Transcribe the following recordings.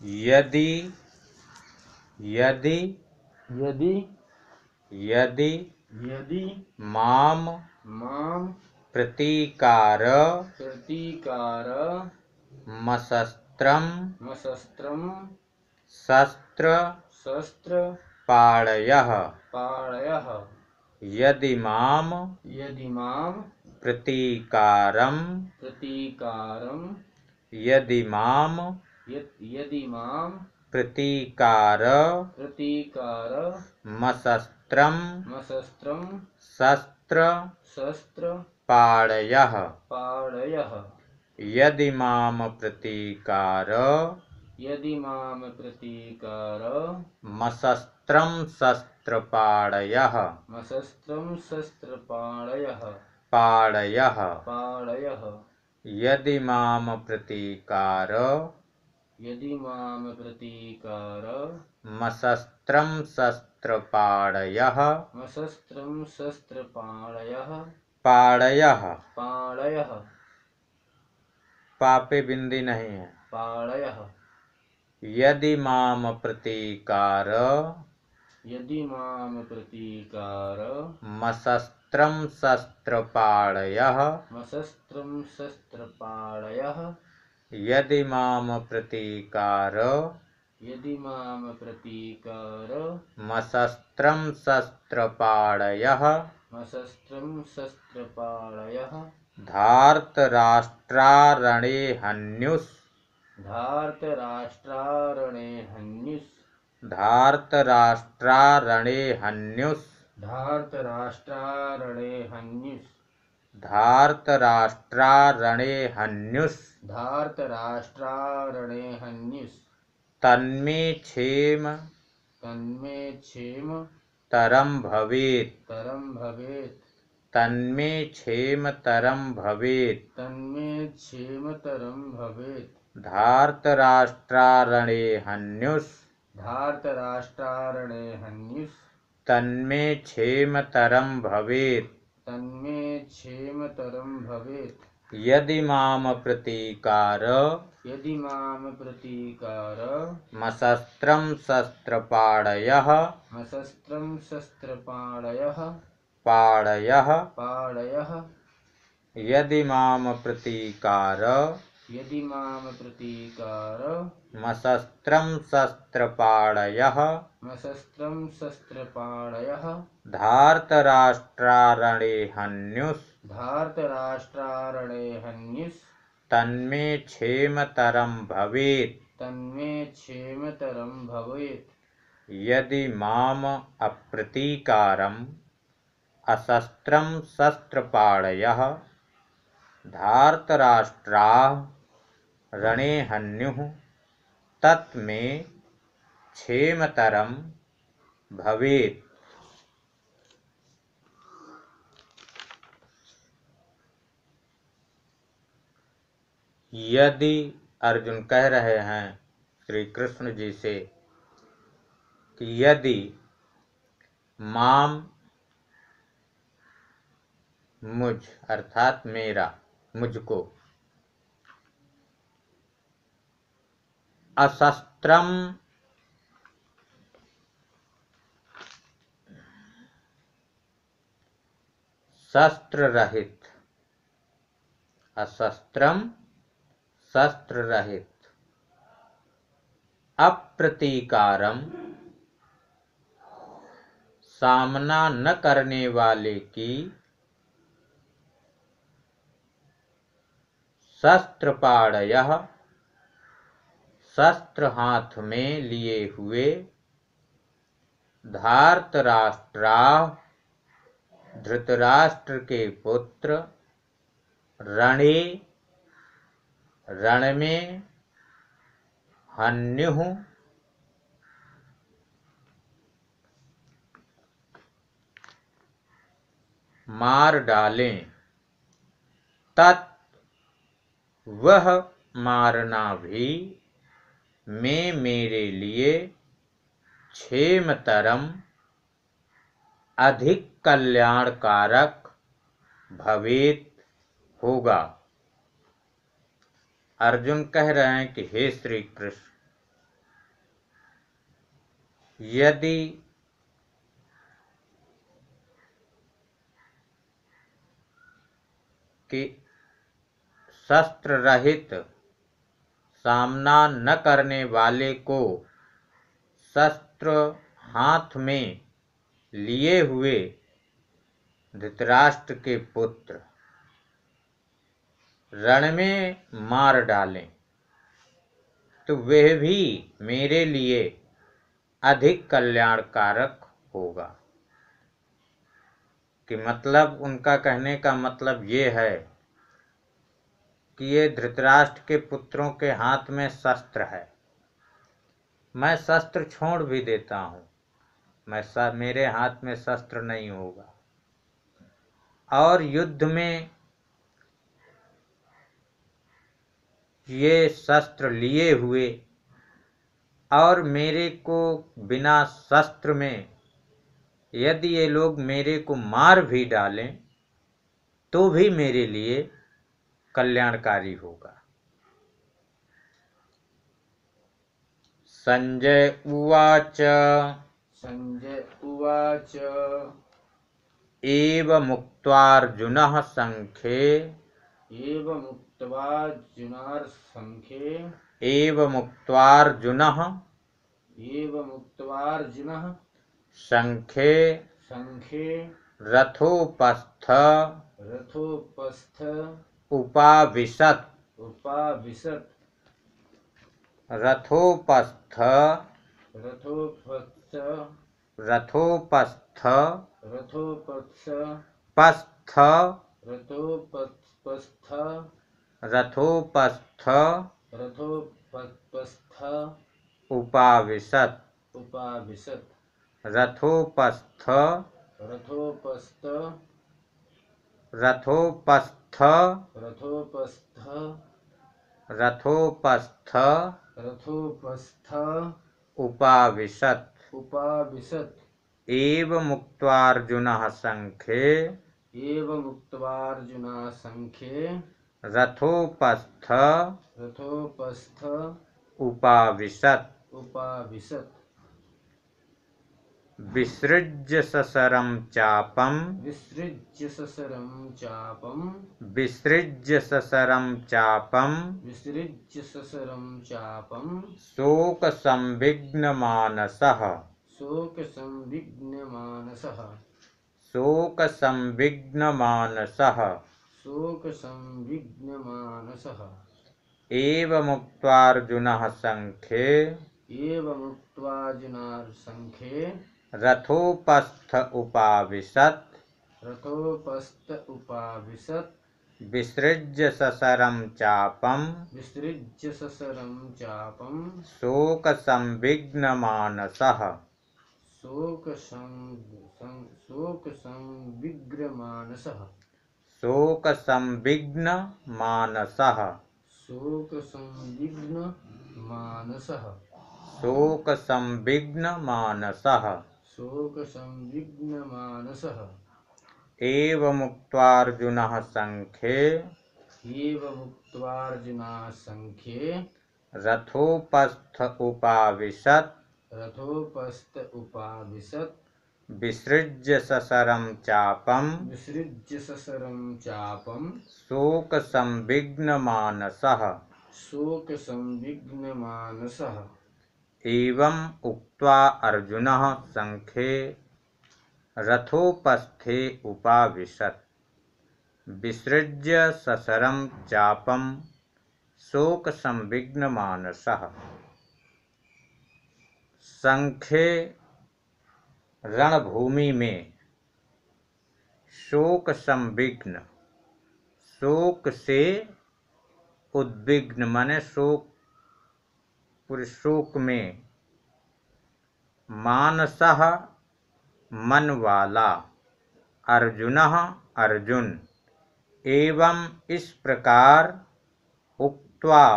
यदि यदि यदि यदि यदि माम माम प्रतीकार प्रतीकार मशस्त्रम मशस्त्रम शस्त्र शस्त्र पाणयः पाणयः यदि माम यदि माम प्रतीकारम प्रतीकारम यदि माम यदि माम प्रतीकार प्रतीकार मशस्त्रम मशस्त्रम शस्त्र शस्त्र पाणयः पाणयः यदि माम प्रतीकार यदि माम प्रतीकार मशस्त्रम शस्त्र पाणयः मशस्त्रम शस्त्र पाणयः पाणयः पाणयः यदि माम प्रतीकार यदि माम प्रतीकार मशस्त्रम शस्त्र पाणयः मशस्त्रम शस्त्र पाणयः पाणयः पाणयः पापे बिंदी नहीं है। पाणयः यदि माम प्रतीकार यदि माम प्रतीकार मशस्त्रम शस्त्र पाणयः मशस्त्रम शस्त्र पाणयः यदि माम प्रतीकार यदि माम प्रतीकार मशस्त्रम शस्त्र पाणयः मशस्त्रम शस्त्र पाणयः धार्तराष्ट्रारणे हन्युस् धार्तराष्ट्रारणे हन्युस् धार्तराष्ट्रारणे हन्युस् धार्तराष्ट्रारणे हन्युस् धार्तराष्ट्रारणे हन्युस् धार्तराष्ट्रारणे हन्युस् तन्मे क्षेम तन्मे क्षेम तरम भवेत् तरम भवेत् तन्मे क्षेम तरम भवेत् तन्मे क्षेम तरम भवेत् धार्तराष्ट्रारणे हन्युस् धार्तराष्ट्रारणे हन्युस् तन्मे क्षेम तरम भवेत् तन्मे क्षेम तरम भवेत् यदि माम प्रतीकार यदि माम प्रतीकार मशस्त्रम शस्त्र पाणयः मशस्त्रम शस्त्र पाणयः पाणयः पाणयः यदि माम प्रतीकार यदि माम प्रतीकार मशस्त्रम शस्त्र पाणयः मशस्त्रम शस्त्र पाणयः धार्तराष्ट्रारणे हन्युस् धार्तराष्ट्रारणे हन्युस् तन्मे क्षेम तरम भवेत् तन्मे क्षेम तरम भवेत् यदि माम अप्रतीकारम अशस्त्रम शस्त्र पाणयः धार्तराष्ट्राः रणे हन्युः तत्मे क्षेमतरम भवेत्। यदि अर्जुन कह रहे हैं श्री कृष्ण जी से कि यदि माम मुझ अर्थात मेरा मुझको अशस्त्रम शस्त्र रहित अशस्त्रम शस्त्र रहित अप्रतीकारम सामना न करने वाले की शस्त्र पाणयः शस्त्र हाथ में लिए हुए धार्तराष्ट्राः धृतराष्ट्र के पुत्र रणे रण में हन्युः मार डालें तत् वह मारना भी मैं मेरे लिए क्षेमतरम अधिक कल्याणकारक भवेत होगा। अर्जुन कह रहे हैं कि हे श्री कृष्ण, यदि कि शस्त्र रहित सामना न करने वाले को शस्त्र हाथ में लिए हुए धृतराष्ट्र के पुत्र रण में मार डालें तो वह भी मेरे लिए अधिक कल्याणकारक होगा। कि मतलब उनका कहने का मतलब ये है कि ये धृतराष्ट्र के पुत्रों के हाथ में शस्त्र है, मैं शस्त्र छोड़ भी देता हूँ, मेरे हाथ में शस्त्र नहीं होगा और युद्ध में ये शस्त्र लिए हुए और मेरे को बिना शस्त्र में यदि ये लोग मेरे को मार भी डालें तो भी मेरे लिए कल्याणकारी होगा। संजय उवाच संजय उवाच एवमुक्त्वार्जुनः संख्ये एवमुक्त्वार्जुनः संख्ये रथोपस्थ उपाविशत् रथोपस्थ उपाविशत् रथोपस्थ उपाविशत् एवमुक्त्वार्जुनः संख्ये रथोपस्थ उपाविशत् विसृज्य सशरं चापं शोकसंविघ्नमानसः एवमुक्त्वार्जुनः संख्ये रथोपस्थ उपाविशत् विसृज्य सशरं चापं शोकसंविघ्नमानसः एवमुक्त्वार्जुनः संख्ये रथोपस्थ उपाविशत् विसृज्य सशरं चापं शोकसंविघ्नमानसः एवं उक्त्वा अर्जुनः संख्ये रथोपस्थे उपाविशत् विसृज्य सशरं चापं शोकसंविघ्नमानसः। संख्ये रणभूमि में शोक संविघ्न, शोक से उद्विग्न माने पूरे शोक में, मानसः मन वाला, अर्जुनः अर्जुन, एवं इस प्रकार उक्त्वा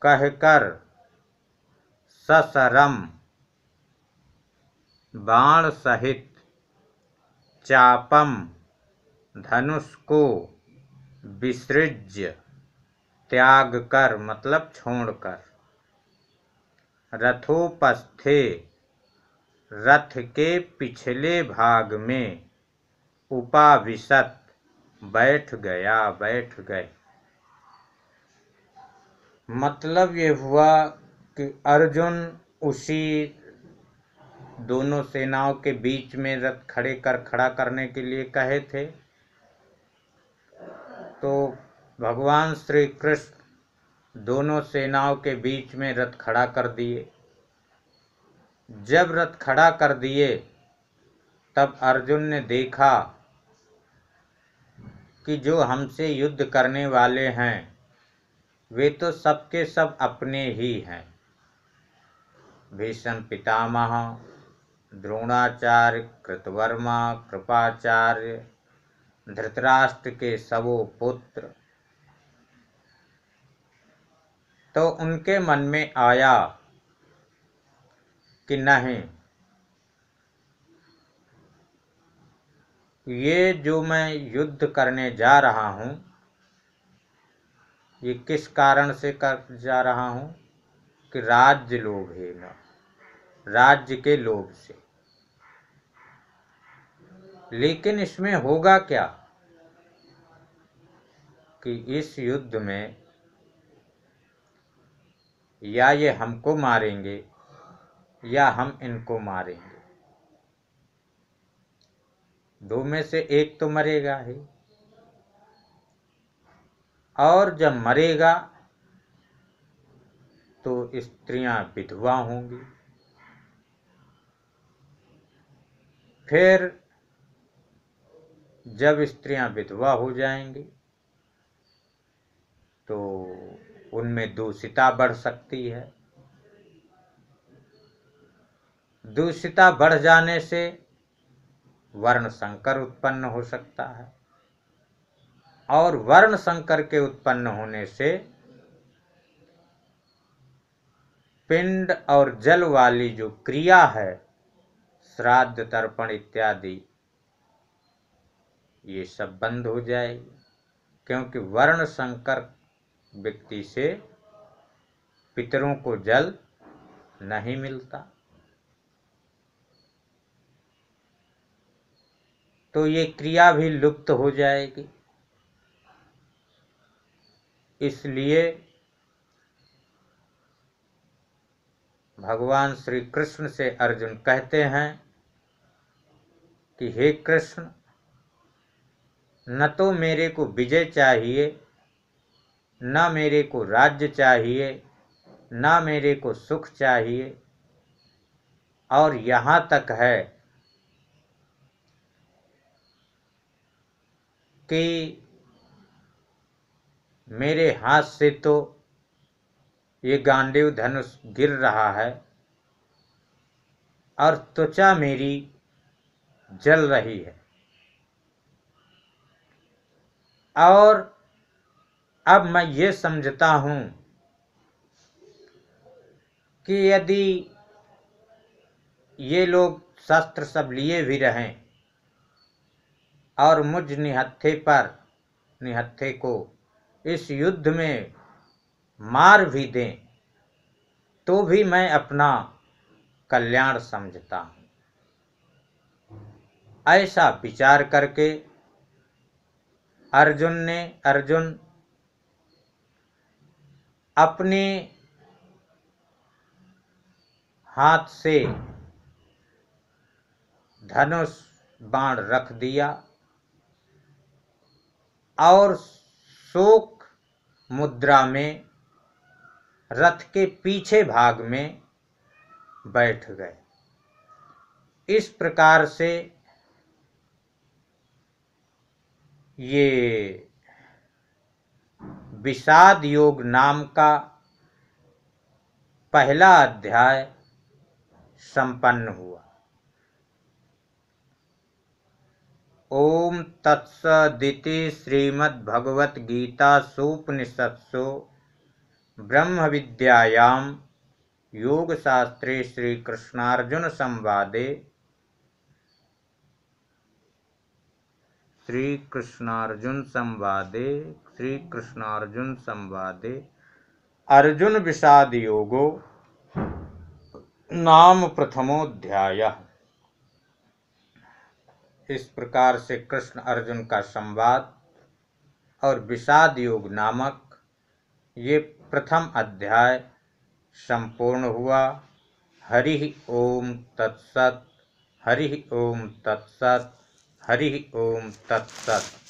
कहकर सशरम बाण सहित चापम धनुष को विसृज्य त्याग कर मतलब छोड़कर रथोपस्थे रथ के पिछले भाग में उपाविशत बैठ गए। मतलब ये हुआ कि अर्जुन उसी दोनों सेनाओं के बीच में रथ खड़ा करने के लिए कहे थे। तो भगवान श्री कृष्ण दोनों सेनाओं के बीच में रथ खड़ा कर दिए। जब रथ खड़ा कर दिए तब अर्जुन ने देखा कि जो हमसे युद्ध करने वाले हैं वे तो सबके सब अपने ही हैं। भीष्म पितामह, द्रोणाचार्य, कृतवर्मा, कृपाचार्य, धृतराष्ट्र के सबों पुत्र। तो उनके मन में आया कि नहीं, ये जो मैं युद्ध करने जा रहा हूँ ये किस कारण से कर जा रहा हूँ कि राज्य लोभ है न, राज्य के लोभ से। लेकिन इसमें होगा क्या कि इस युद्ध में या ये हमको मारेंगे या हम इनको मारेंगे, दो में से एक तो मरेगा ही। और जब मरेगा तो स्त्रियां विधवा होंगी। फिर जब स्त्रियां विधवा हो जाएंगी तो उनमें दूषिता बढ़ सकती है। दूषिता बढ़ जाने से वर्ण संकर उत्पन्न हो सकता है और वर्ण संकर के उत्पन्न होने से पिंड और जल वाली जो क्रिया है, श्राद्ध तर्पण इत्यादि, ये सब बंद हो जाएगी। क्योंकि वर्ण संकर व्यक्ति से पितरों को जल नहीं मिलता। तो ये क्रिया भी लुप्त हो जाएगी। इसलिए भगवान श्री कृष्ण से अर्जुन कहते हैं कि हे कृष्ण, न तो मेरे को विजय चाहिए, न मेरे को राज्य चाहिए, न मेरे को सुख चाहिए, और यहाँ तक है कि मेरे हाथ से तो ये गांडीव धनुष गिर रहा है और त्वचा मेरी जल रही है। और अब मैं ये समझता हूँ कि यदि ये लोग शस्त्र सब लिए भी रहें और मुझ निहत्थे को इस युद्ध में मार भी दें तो भी मैं अपना कल्याण समझता हूँ। ऐसा विचार करके अर्जुन अपने हाथ से धनुष बाण रख दिया और शोक मुद्रा में रथ के पीछे भाग में बैठ गए। इस प्रकार से ये विषाद योग नाम का पहला अध्याय संपन्न हुआ। ओम तत्सदिति श्रीमद्भगवद्गीतासूपनिषत्सु ब्रह्म विद्यायां योगशास्त्रे श्रीकृष्णार्जुन संवादे अर्जुन विषाद योगो नाम प्रथमोध्याय। इस प्रकार से कृष्ण अर्जुन का संवाद और विषाद योग नामक ये प्रथम अध्याय संपूर्ण हुआ। हरि ओम तत्सत। हरि ओम तत्सत। हरि ओम तत्सत।